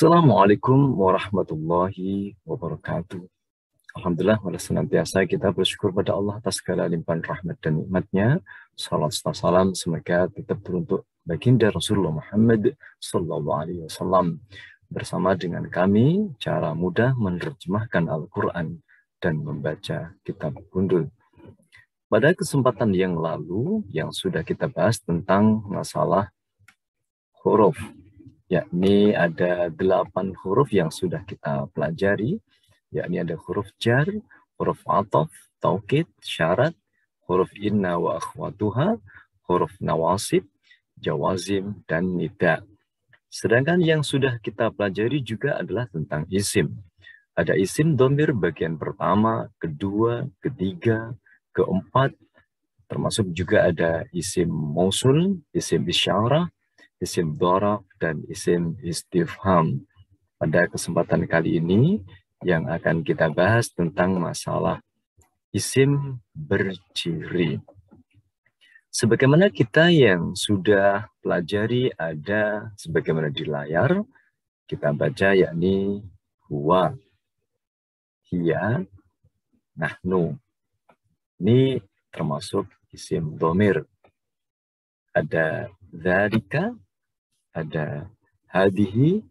Assalamualaikum warahmatullahi wabarakatuh. Alhamdulillah, wala senantiasa kita bersyukur pada Allah atas segala limpahan rahmat dan nikmatnya. Salam serta salam semoga tetap teruntuk baginda Rasulullah Muhammad Sallallahu Alaihi Wasallam. Bersama dengan kami, cara mudah menerjemahkan Al-Quran dan membaca kitab gundul. Pada kesempatan yang lalu, yang sudah kita bahas tentang masalah huruf, yakni ada 8 huruf yang sudah kita pelajari, yakni ada huruf jar, huruf ataf, taukid, syarat, huruf inna wa akhwatuha, huruf nawasib, jawazim, dan nida. Sedangkan yang sudah kita pelajari juga adalah tentang isim. Ada isim dhamir bagian pertama, kedua, ketiga, keempat, termasuk juga ada isim mausul, isim isyarah, isim dharaf, dan isim istifham. Pada kesempatan kali ini yang akan kita bahas tentang masalah isim berciri. Sebagaimana kita yang sudah pelajari ada sebagaimana di layar, kita baca yakni huwa, hiya, nahnu. Ini termasuk isim dhamir. Ada dzalika, ada hadihi,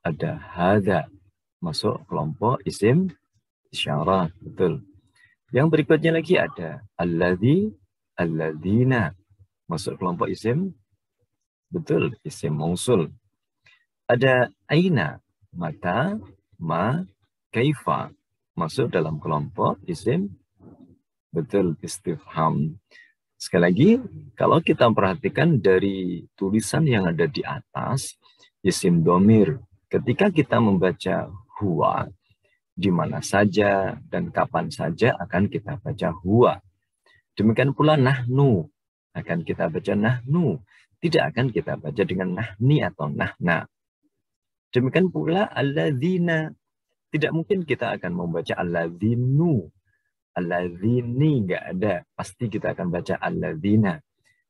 ada hada, masuk kelompok isim isyarah, betul. Yang berikutnya lagi ada alladzi, alladzina, masuk kelompok isim, betul, isim mausul. Ada aina, mata, ma, kaifa, masuk dalam kelompok isim, betul, istifham. Sekali lagi, kalau kita perhatikan dari tulisan yang ada di atas, isim dhamir, ketika kita membaca huwa, di mana saja dan kapan saja akan kita baca huwa. Demikian pula nahnu, akan kita baca nahnu, tidak akan kita baca dengan nahni atau nahna. Demikian pula alladzina, tidak mungkin kita akan membaca alladzinu, alladzini, nggak ada, pasti kita akan baca alladzina.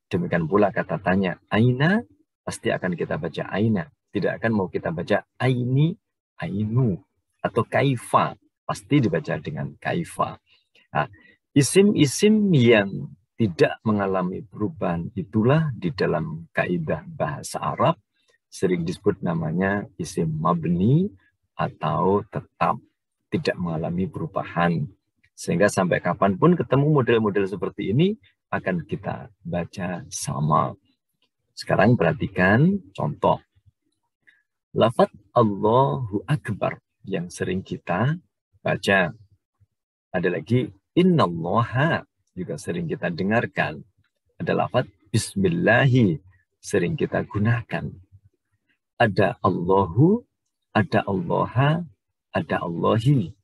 Demikian pula kata tanya aina, pasti akan kita baca aina, tidak akan mau kita baca aini, ainu, atau kaifa, pasti dibaca dengan kaifa. Nah, isim-isim yang tidak mengalami perubahan itulah di dalam kaidah bahasa Arab sering disebut namanya isim mabni atau tetap, tidak mengalami perubahan. Sehingga sampai kapanpun ketemu model-model seperti ini akan kita baca sama. Sekarang perhatikan contoh. Lafaz Allahu Akbar yang sering kita baca. Ada lagi innallaha, juga sering kita dengarkan. Ada lafaz bismillahi, sering kita gunakan. Ada Allahu, ada Allaha, ada Allahi.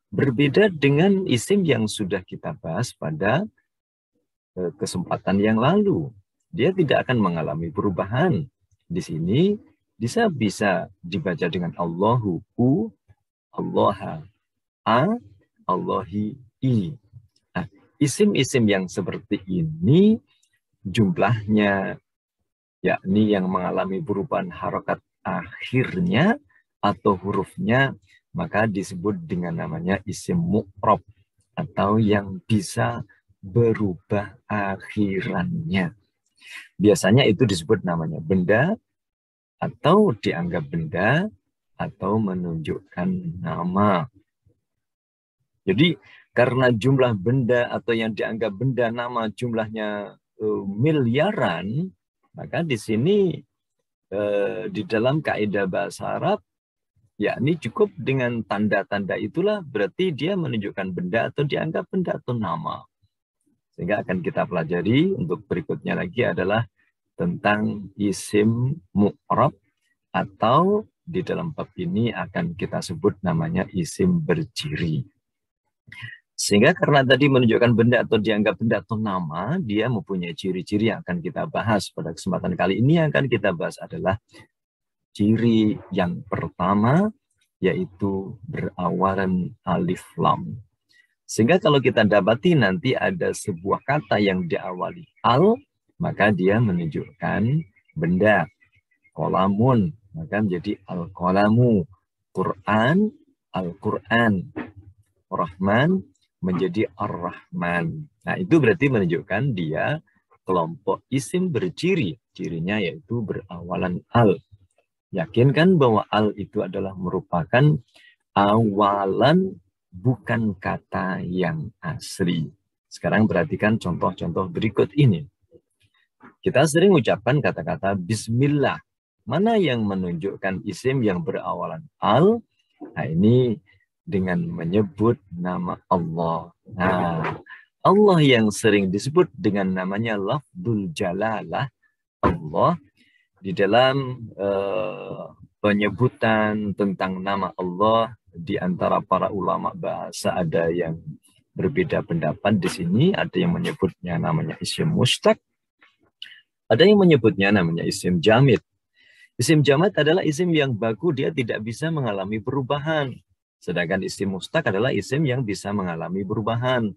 Berbeda dengan isim yang sudah kita bahas pada kesempatan yang lalu. Dia tidak akan mengalami perubahan. Di sini bisa dibaca dengan Allahu, u, Allaha, a, Allahi, i. Nah, isim-isim yang seperti ini jumlahnya, yakni yang mengalami perubahan harokat akhirnya atau hurufnya, maka disebut dengan namanya isim mu'rab atau yang bisa berubah akhirannya. Biasanya itu disebut namanya benda atau dianggap benda atau menunjukkan nama. Jadi karena jumlah benda atau yang dianggap benda nama jumlahnya miliaran, maka di sini di dalam kaidah bahasa Arab, yakni cukup dengan tanda-tanda itulah berarti dia menunjukkan benda atau dianggap benda atau nama. Sehingga akan kita pelajari untuk berikutnya lagi adalah tentang isim mu'rab atau di dalam bab ini akan kita sebut namanya isim berciri. Sehingga karena tadi menunjukkan benda atau dianggap benda atau nama, dia mempunyai ciri-ciri yang akan kita bahas. Pada kesempatan kali ini yang akan kita bahas adalah ciri yang pertama, yaitu berawalan alif lam. Sehingga kalau kita dapati nanti ada sebuah kata yang diawali al, maka dia menunjukkan benda. Kolamun maka menjadi al-qalamu. Quran, Al-Quran. Rahman menjadi Ar-Rahman. Nah, itu berarti menunjukkan dia kelompok isim berciri. Cirinya yaitu berawalan al. Yakinkan bahwa al itu adalah merupakan awalan bukan kata yang asli. Sekarang perhatikan contoh-contoh berikut ini. Kita sering ucapkan kata-kata bismillah. Mana yang menunjukkan isim yang berawalan al? Nah, ini dengan menyebut nama Allah. Nah, Allah yang sering disebut dengan namanya lafdzul jalalah, Allah, di dalam penyebutan tentang nama Allah di antara para ulama bahasa ada yang berbeda pendapat di sini. Ada yang menyebutnya namanya isim mustaq, ada yang menyebutnya namanya isim jamid. Isim jamid adalah isim yang baku, dia tidak bisa mengalami perubahan. Sedangkan isim mustaq adalah isim yang bisa mengalami perubahan.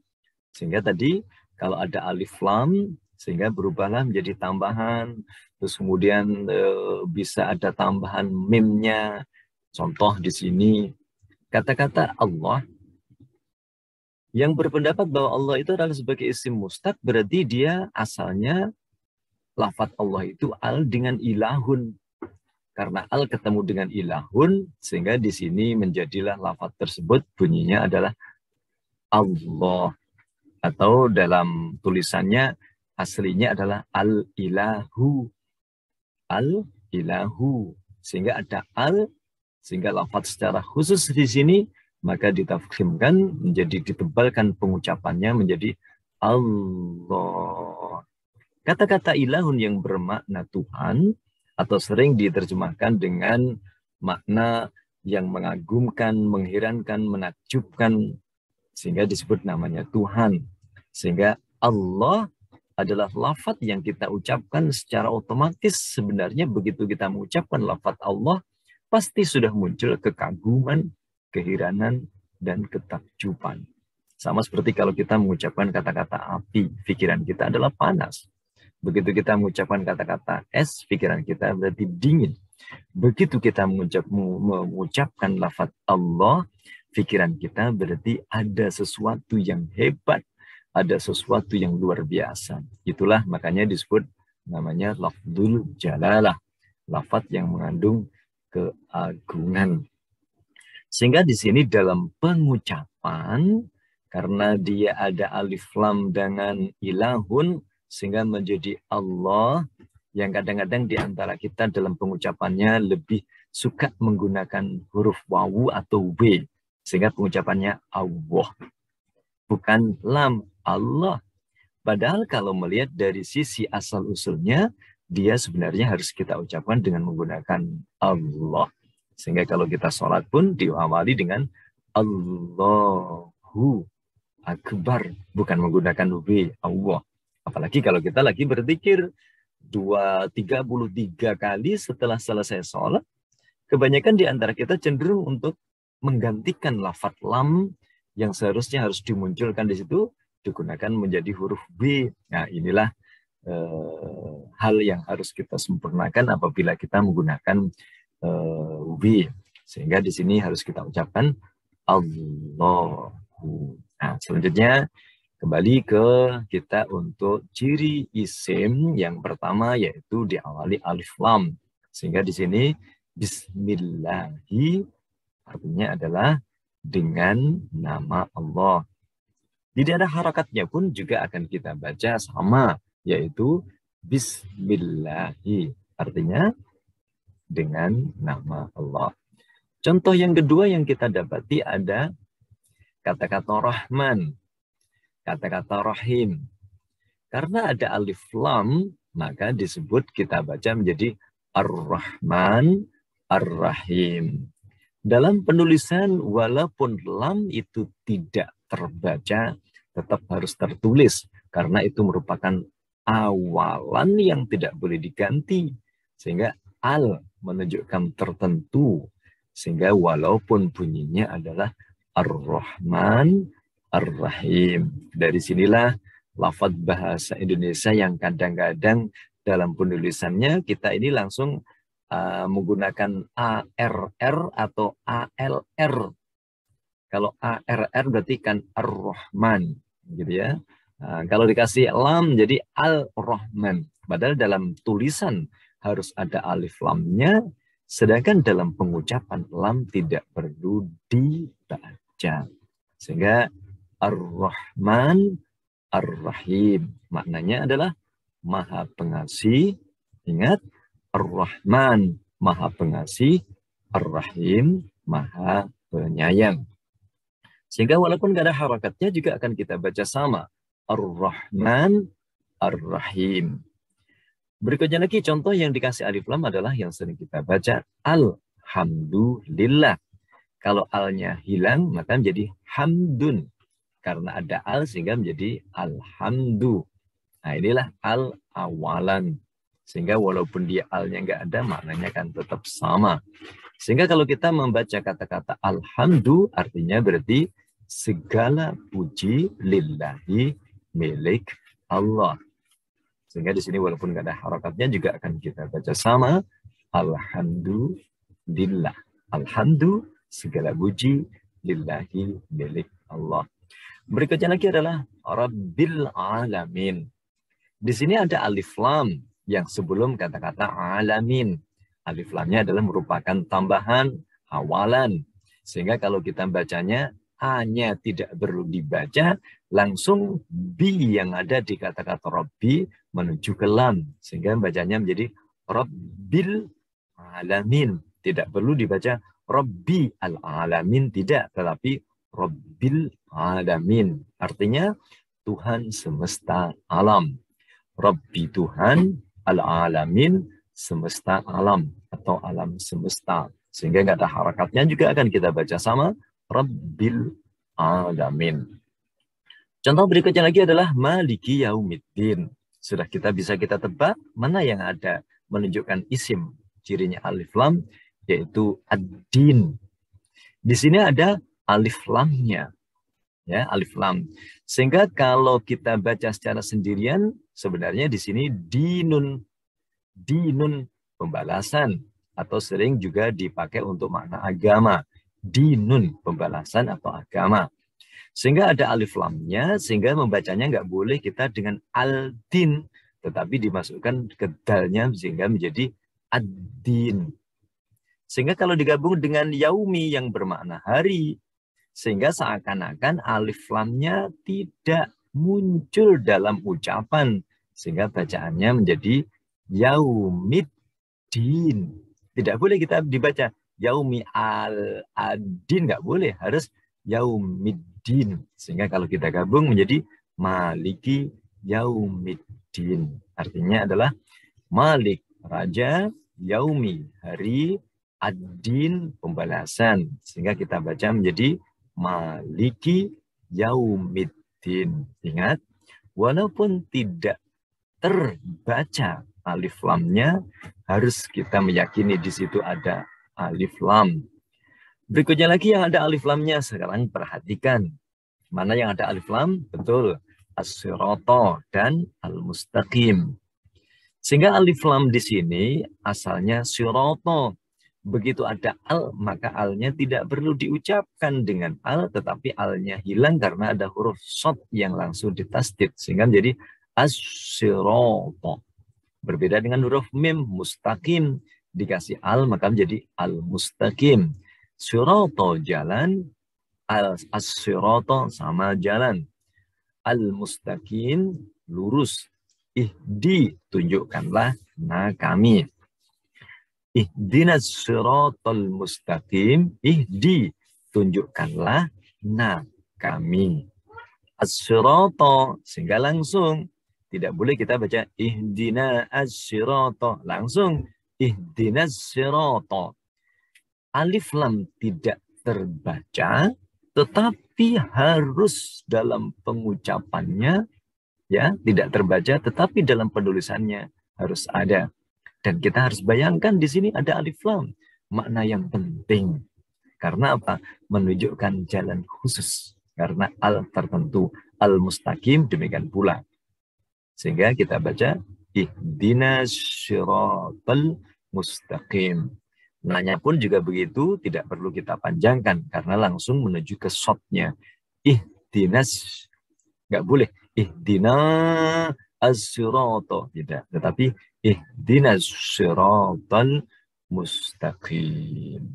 Sehingga tadi kalau ada alif lam, sehingga berubahlah menjadi tambahan. Terus kemudian bisa ada tambahan mimnya. Contoh di sini, kata-kata Allah yang berpendapat bahwa Allah itu adalah sebagai isim mustaq, berarti dia asalnya lafadz Allah itu al dengan ilahun. Karena al ketemu dengan ilahun, sehingga di sini menjadilah lafadz tersebut bunyinya adalah Allah. Atau dalam tulisannya aslinya adalah al-ilahu. Al-ilahu. Sehingga ada al, sehingga lafadz secara khusus di sini, maka ditafkhimkan, menjadi ditebalkan pengucapannya menjadi Allah. Kata-kata ilahun yang bermakna Tuhan, atau sering diterjemahkan dengan makna yang mengagumkan, mengherankan, menakjubkan, sehingga disebut namanya Tuhan. Sehingga Allah adalah lafadz yang kita ucapkan secara otomatis. Sebenarnya begitu kita mengucapkan lafadz Allah, pasti sudah muncul kekaguman, keheranan, dan ketakjuban. Sama seperti kalau kita mengucapkan kata-kata api, pikiran kita adalah panas. Begitu kita mengucapkan kata-kata es, pikiran kita berarti dingin. Begitu kita mengucapkan lafadz Allah, pikiran kita berarti ada sesuatu yang hebat, ada sesuatu yang luar biasa. Itulah makanya disebut namanya lafdzul jalalah, lafadz yang mengandung keagungan. Sehingga di sini dalam pengucapan, karena dia ada alif lam dengan ilahun, sehingga menjadi Allah, yang kadang-kadang di antara kita dalam pengucapannya lebih suka menggunakan huruf wawu atau w, sehingga pengucapannya Allah, bukan lam, Allah. Padahal kalau melihat dari sisi asal-usulnya, dia sebenarnya harus kita ucapkan dengan menggunakan Allah. Sehingga kalau kita sholat pun diawali dengan Allahu Akbar, bukan menggunakan w, Allah. Apalagi kalau kita lagi berzikir 33 kali setelah selesai sholat, kebanyakan di antara kita cenderung untuk menggantikan lafadz lam yang seharusnya harus dimunculkan di situ, digunakan menjadi huruf B. Nah, inilah hal yang harus kita sempurnakan apabila kita menggunakan W. Sehingga di sini harus kita ucapkan Allahu. Nah, selanjutnya kembali ke kita untuk ciri isim yang pertama, yaitu diawali alif lam. Sehingga di sini Bismillahi artinya adalah dengan nama Allah. Di daerah harakatnya pun juga akan kita baca sama, yaitu Bismillahi artinya dengan nama Allah. Contoh yang kedua yang kita dapati ada kata-kata Rahman, kata-kata Rahim. Karena ada alif lam, maka disebut kita baca menjadi Ar-Rahman, Ar-Rahim. Dalam penulisan, walaupun lam itu tidak terbaca, tetap harus tertulis. Karena itu merupakan awalan yang tidak boleh diganti. Sehingga al menunjukkan tertentu. Sehingga walaupun bunyinya adalah Ar-Rahman, Ar-Rahim. Dari sinilah lafadz bahasa Indonesia yang kadang-kadang dalam penulisannya kita ini langsung menggunakan ARR atau ALR. Kalau ARR berarti kan Ar-Rahman, gitu ya. Kalau dikasih lam jadi Al-Rahman. Padahal dalam tulisan harus ada alif lamnya, sedangkan dalam pengucapan lam tidak perlu dibaca. Sehingga Ar-Rahman, Ar-Rahim. Maknanya adalah Maha Pengasih. Ingat, Ar-Rahman, Maha Pengasih. Ar-Rahim, Maha Penyayang. Sehingga walaupun gak ada harakatnya juga akan kita baca sama. Ar-Rahman, Ar-Rahim. Berikutnya lagi contoh yang dikasih alif lam adalah yang sering kita baca. Alhamdulillah. Kalau alnya hilang maka menjadi hamdun. Karena ada al sehingga menjadi alhamdu. Nah inilah al-awalan. Sehingga walaupun dia alnya nggak ada maknanya kan tetap sama. Sehingga kalau kita membaca kata-kata alhamdu artinya berarti segala puji lillahi milik Allah. Sehingga di sini walaupun nggak ada harakatnya juga akan kita baca sama. Alhamdulillah. Alhamdu segala puji lillahi milik Allah. Berikutnya lagi adalah Rabbil Alamin. Di sini ada alif lam yang sebelum kata-kata alamin. Alif lamnya adalah merupakan tambahan awalan. Sehingga kalau kita bacanya A-nya tidak perlu dibaca, langsung B yang ada di kata-kata Rabbi menuju ke lam. Sehingga bacanya menjadi Rabbil Alamin. Tidak perlu dibaca Rabbi al-Alamin, tidak. Tetapi Rabbil Alamin. Artinya Tuhan semesta alam. Rabbi Tuhan, al-Alamin, semesta alam. Atau alam semesta. Sehingga nggak ada harakatnya juga akan kita baca sama. Rabbil Alamin. Contoh berikutnya lagi adalah Maliki Yaumiddin. Sudah bisa kita tebak mana yang ada menunjukkan isim. Cirinya alif lam, yaitu ad-din. Di sini ada alif lamnya. Ya, alif lam. Sehingga kalau kita baca secara sendirian, sebenarnya di sini dinun. Dinun pembalasan. Atau sering juga dipakai untuk makna agama. Dinun pembalasan atau agama. Sehingga ada alif lamnya, sehingga membacanya nggak boleh kita dengan al-din. Tetapi dimasukkan ke dalnya sehingga menjadi ad-din. Sehingga kalau digabung dengan yaumi yang bermakna hari, sehingga seakan-akan alif lamnya tidak muncul dalam ucapan. Sehingga bacaannya menjadi yaumiddin. Tidak boleh kita dibaca yaumi al-adin, nggak boleh. Harus yaumiddin. Sehingga kalau kita gabung menjadi maliki yaumiddin. Artinya adalah malik, raja, yaumi, hari, ad-din, pembalasan. Sehingga kita baca menjadi maliki yaumiddin. Ingat, walaupun tidak terbaca alif lamnya, harus kita meyakini di situ ada alif lam. Berikutnya lagi yang ada alif lamnya, sekarang perhatikan. Mana yang ada alif lam? Betul, as-sirata dan al-mustaqim. Sehingga alif lam di sini asalnya sirata. Begitu ada al, maka alnya tidak perlu diucapkan dengan al, tetapi alnya hilang karena ada huruf shad yang langsung ditasdid. Sehingga menjadi as-sirata. Berbeda dengan huruf mim, mustaqim. Dikasih al, maka menjadi al-mustaqim. Sirata jalan, as-sirata sama jalan. Al-mustaqim lurus. Ihdi, tunjukkanlah nah kami. Ihdinas siratal mustaqim. Ihdi, tunjukkanlah nah kami. As-sirata, sehingga langsung. Tidak boleh kita baca ihdina as-sirata. Langsung ihdinas sirata. Alif lam tidak terbaca, tetapi harus dalam pengucapannya, ya, tidak terbaca, tetapi dalam penulisannya harus ada. Dan kita harus bayangkan di sini ada alif lam, makna yang penting. Karena apa? Menunjukkan jalan khusus. Karena al tertentu, al-mustaqim demikian pula. Sehingga kita baca ihdinas siratal mustaqim. Nanya pun juga begitu, tidak perlu kita panjangkan karena langsung menuju ke shotnya. Ihdinas, nggak boleh ihdina as-sirata, tidak, tetapi ihdinas siratal mustaqim.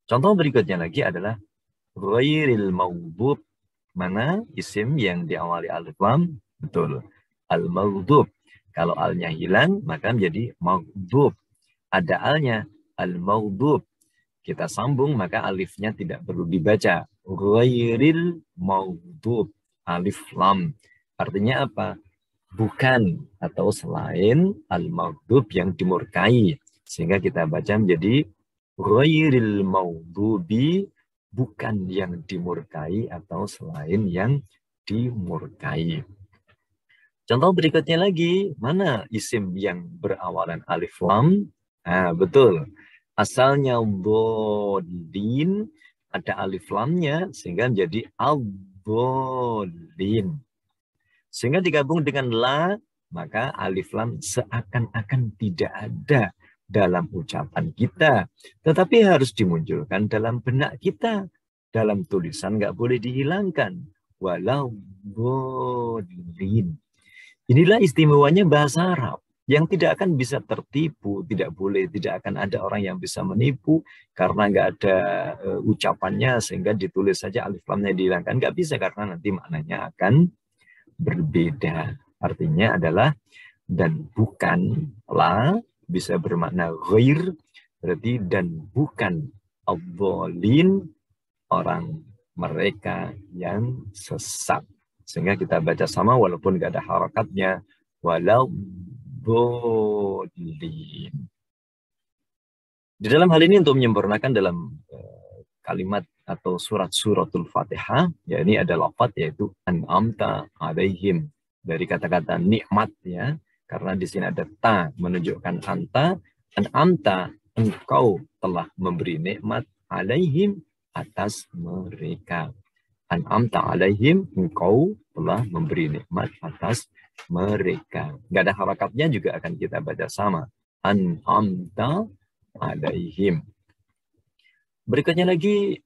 Contoh berikutnya lagi adalah ghairil maghdub. Mana isim yang diawali alif lam? Betul, al-maghdub. Kalau alnya hilang maka menjadi maghdub. Ada alnya, al-maghdub. Kita sambung maka alifnya tidak perlu dibaca. Ghairil maghdub, alif lam. Artinya apa? Bukan atau selain al-maghdub yang dimurkai. Sehingga kita baca menjadi ghairil maghdubi, bukan yang dimurkai atau selain yang dimurkai. Contoh berikutnya lagi, mana isim yang berawalan alif lam? Nah, betul. Asalnya dhodin, ada alif lamnya sehingga menjadi al-dhodin. Sehingga digabung dengan la, maka alif lam seakan-akan tidak ada dalam ucapan kita. Tetapi harus dimunculkan dalam benak kita. Dalam tulisan nggak boleh dihilangkan. Walau dhodin. Inilah istimewanya bahasa Arab yang tidak akan bisa tertipu, tidak akan ada orang yang bisa menipu karena nggak ada ucapannya sehingga ditulis saja alif lamnya dihilangkan. Nggak bisa karena nanti maknanya akan berbeda. Artinya adalah dan bukanlah bisa bermakna ghair, berarti dan bukan adhdallin, orang mereka yang sesat. Sehingga kita baca sama walaupun nggak ada harakatnya, walau dhodin. Di dalam hal ini untuk menyempurnakan dalam kalimat atau suratul Fatihah, ya ini ada lafaz yaitu an'amta alaihim, dari kata-kata nikmat ya, karena di sini ada ta menunjukkan anta, an'amta, engkau telah memberi nikmat, alaihim, atas mereka. An'amta alaihim, engkau telah memberi nikmat atas mereka. Nggak ada harakatnya juga akan kita baca sama. An'amta alaihim. Berikutnya lagi,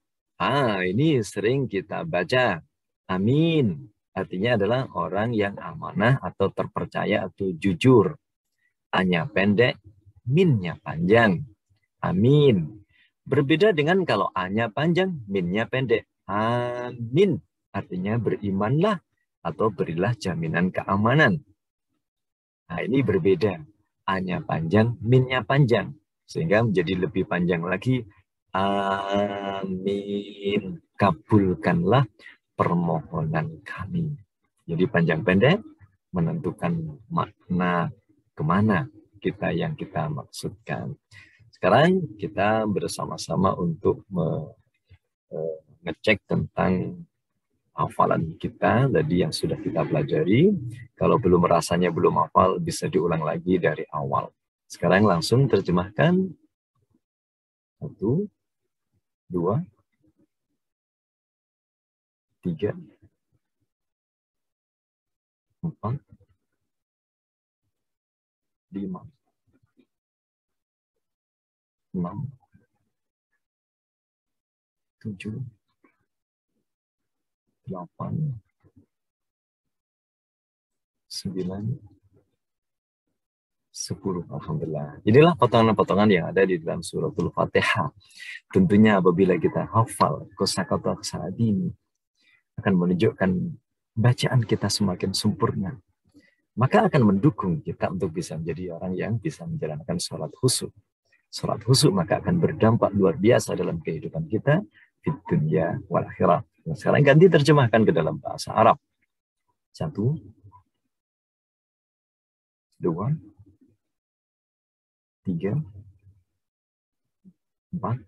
ini sering kita baca. Amin. Artinya adalah orang yang amanah atau terpercaya atau jujur. A-nya pendek, min-nya panjang. Amin. Berbeda dengan kalau A-nya panjang, min-nya pendek. Amin. Artinya berimanlah atau berilah jaminan keamanan. Nah, ini berbeda. A-nya panjang, min-nya panjang. Sehingga menjadi lebih panjang lagi. Amin. Kabulkanlah permohonan kami. Jadi panjang pendek menentukan makna kemana kita yang kita maksudkan. Sekarang kita bersama-sama untuk ngecek tentang hafalan kita tadi yang sudah kita pelajari. Kalau belum rasanya belum hafal, bisa diulang lagi dari awal. Sekarang langsung terjemahkan. 1, 2, 3, 4, 5, 6, 7, 8, 9, 10. Alhamdulillah. Inilah potongan-potongan yang ada di dalam suratul Fatihah. Tentunya apabila kita hafal kosakata saat ini akan menunjukkan bacaan kita semakin sempurna. Maka akan mendukung kita untuk bisa menjadi orang yang bisa menjalankan sholat khusyuk. Sholat khusyuk maka akan berdampak luar biasa dalam kehidupan kita di dunia wal akhirah. Nah, sekarang ganti terjemahkan ke dalam bahasa Arab. 1, 2, 3, 4,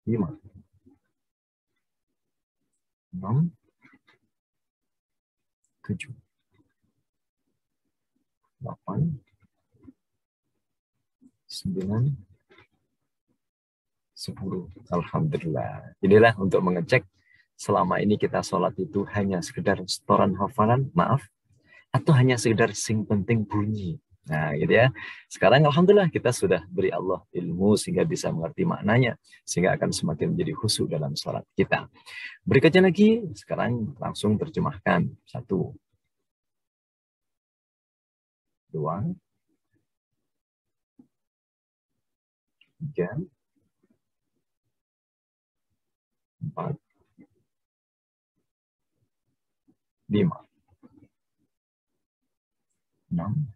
5, 6, 7, 8, 9, 10. Alhamdulillah. Inilah untuk mengecek selama ini kita sholat itu hanya sekedar setoran hafalan, maaf, atau hanya sekedar sing penting bunyi. Nah, gitu ya. Sekarang alhamdulillah kita sudah beri Allah ilmu sehingga bisa mengerti maknanya, sehingga akan semakin menjadi khusyuk dalam sholat kita. Berikutnya lagi, sekarang langsung terjemahkan. 1, 2, 3, 4, 5, 6,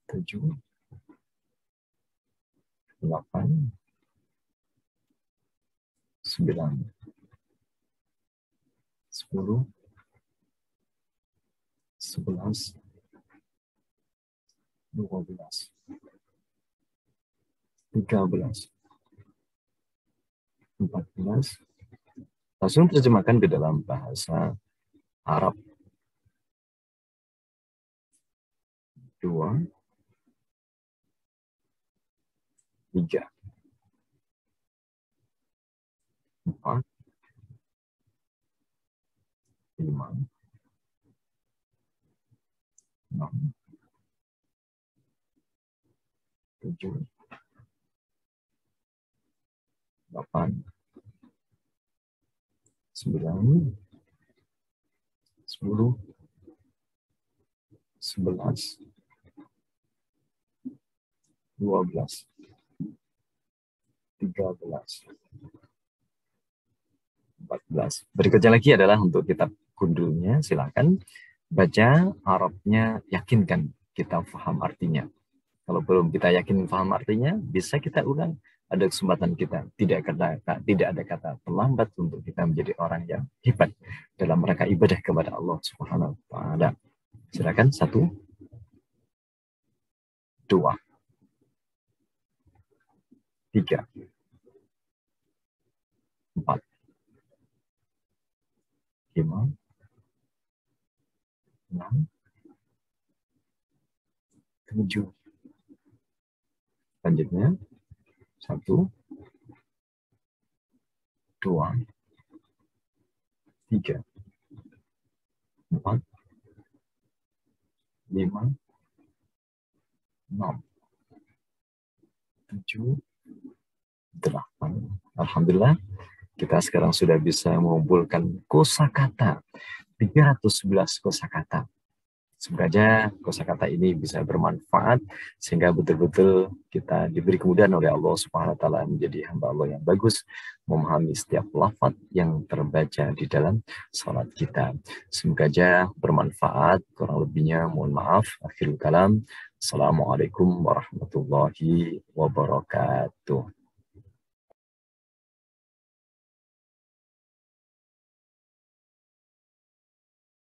7, 8, 9, 10, 11, 12, 13, 14. Langsung terjemahkan ke dalam bahasa Arab. 2, 3, 4, 5, 6, 7, 8, 9, 10, 11, 12, 13, 14. Berikutnya lagi adalah untuk kitab kundulnya, silakan baca Arabnya, yakinkan kita paham artinya. Kalau belum kita yakin paham artinya, bisa kita ulang. Ada kesempatan kita. Tidak ada kata terlambat untuk kita menjadi orang yang hebat dalam rangka ibadah kepada Allah Subhanahu wa taala. Silakan 1, 2, 3, 4, 5, 6, 7. Selanjutnya 1, 2, 3, 4, 5, 6, 7, 8. Alhamdulillah, kita sekarang sudah bisa mengumpulkan kosakata, 311 kosakata. Semoga kosakata ini bisa bermanfaat sehingga betul-betul kita diberi kemudahan oleh Allah Subhanahu wa taala menjadi hamba Allah yang bagus, memahami setiap lafaz yang terbaca di dalam salat kita. Semoga bermanfaat. Kurang lebihnya mohon maaf. Akhirul kalam. Assalamualaikum warahmatullahi wabarakatuh.